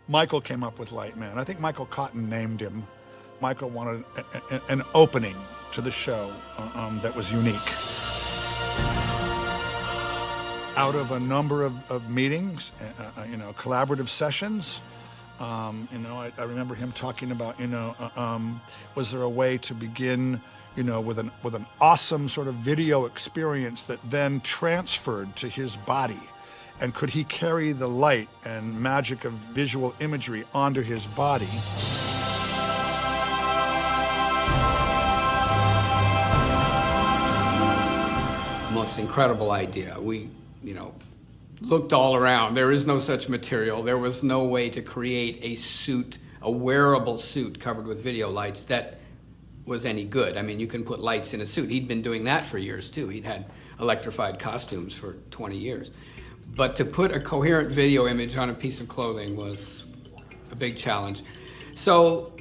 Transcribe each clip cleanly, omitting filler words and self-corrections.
Michael came up with Lightman. I think Michael Cotton named him. Michael wanted an opening to the show that was unique. Out of a number of meetings, collaborative sessions, I remember him talking about, was there a way to begin, with an awesome sort of video experience that then transferred to his body? And could he carry the light and magic of visual imagery onto his body? Most incredible idea. We, looked all around. There is no such material. There was no way to create a suit, a wearable suit covered with video lights that was any good. I mean, you can put lights in a suit. He'd been doing that for years, too. He'd had electrified costumes for 20 years. But to put a coherent video image on a piece of clothing was a big challenge. So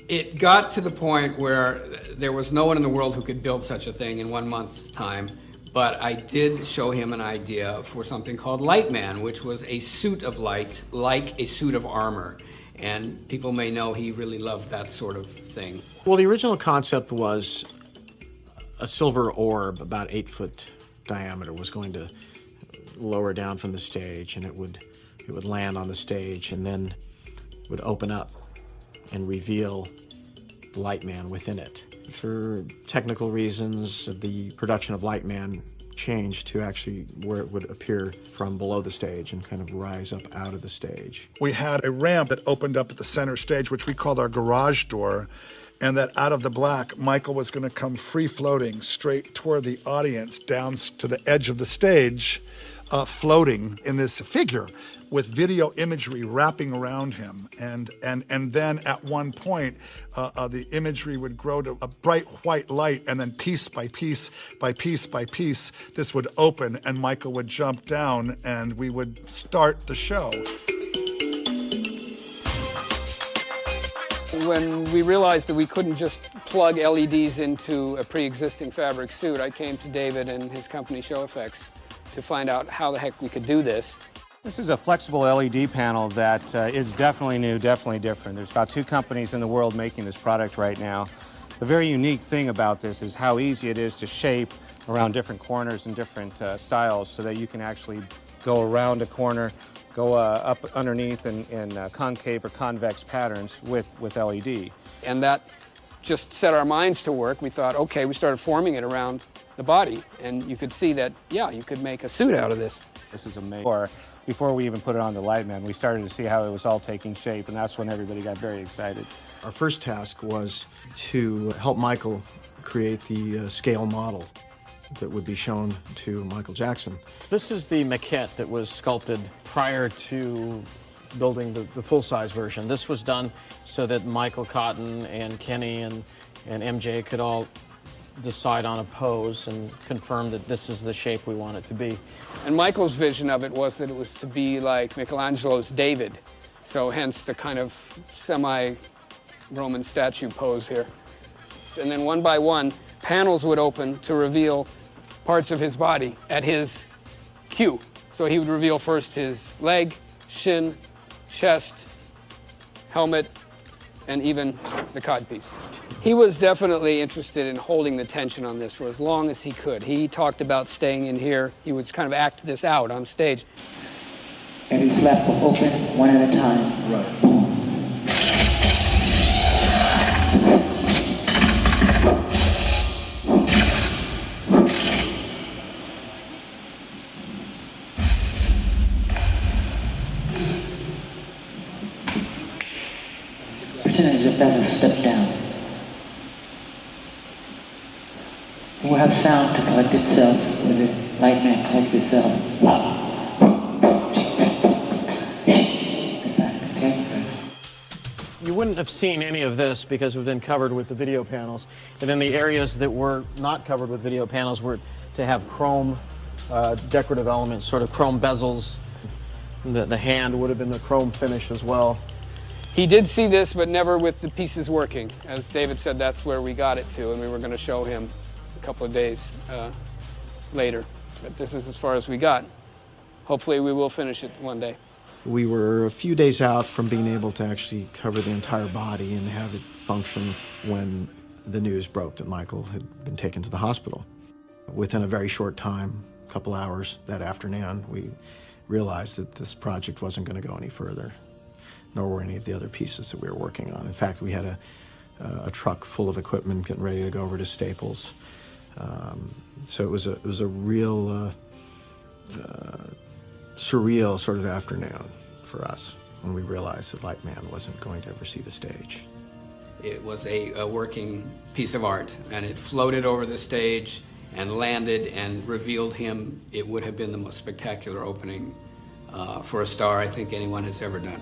it got to the point where there was no one in the world who could build such a thing in 1 month's time. But I did show him an idea for something called Lightman, which was a suit of lights, like a suit of armor. And people may know he really loved that sort of thing. Well, the original concept was a silver orb about 8 foot diameter was going to lower down from the stage, and it would land on the stage and then would open up and reveal the Lightman within it. For technical reasons, the production of Lightman changed to actually where it would appear from below the stage and kind of rise up out of the stage. We had a ramp that opened up at the center stage, which we called our garage door, and that out of the black, Michael was going to come free-floating straight toward the audience down to the edge of the stage, floating in this figure with video imagery wrapping around him. And then at one point, the imagery would grow to a bright white light, and then piece by piece by piece by piece, this would open and Michael would jump down and we would start the show. When we realized that we couldn't just plug LEDs into a pre-existing fabric suit, I came to David and his company Show Effects to find out how the heck we could do this. This is a flexible LED panel that is definitely new, definitely different. There's about 2 companies in the world making this product right now. The very unique thing about this is how easy it is to shape around different corners and different styles so that you can actually go around a corner, go up underneath in concave or convex patterns with LED. And that just set our minds to work. We thought, okay, we started forming it around the body, and you could see that, yeah, you could make a suit out of this. This is amazing. Before we even put it on the Lightman, we started to see how it was all taking shape, and that's when everybody got very excited. Our first task was to help Michael create the scale model that would be shown to Michael Jackson. This is the maquette that was sculpted prior to building the full-size version. This was done so that Michael Cotton and Kenny and MJ could all decide on a pose and confirm that this is the shape we want it to be. And Michael's vision of it was that it was to be like Michelangelo's David, so hence the kind of semi-Roman statue pose here. And then one by one, panels would open to reveal parts of his body at his cue. So he would reveal first his leg, shin, chest, helmet, and even the codpiece. He was definitely interested in holding the tension on this for as long as he could. He talked about staying in here. He would kind of act this out on stage. Every flap will open one at a time. Right. Boom. Pretend as if that's a step down. We'll have sound to collect itself when the Lightman collects itself. Okay? You wouldn't have seen any of this because it would have been covered with the video panels. And then the areas that were not covered with video panels were to have chrome decorative elements, sort of chrome bezels. The hand would have been the chrome finish as well. He did see this, but never with the pieces working. As David said, that's where we got it to, and we were going to show him a couple of days later. But this is as far as we got. Hopefully we will finish it one day. We were a few days out from being able to actually cover the entire body and have it function when the news broke that Michael had been taken to the hospital. Within a very short time, a couple hours that afternoon, we realized that this project wasn't going to go any further, nor were any of the other pieces that we were working on. In fact, we had a truck full of equipment getting ready to go over to Staples. So it was a real surreal sort of afternoon for us when we realized that Lightman wasn't going to ever see the stage. It was a working piece of art, and it floated over the stage and landed and revealed him. It would have been the most spectacular opening for a star I think anyone has ever done.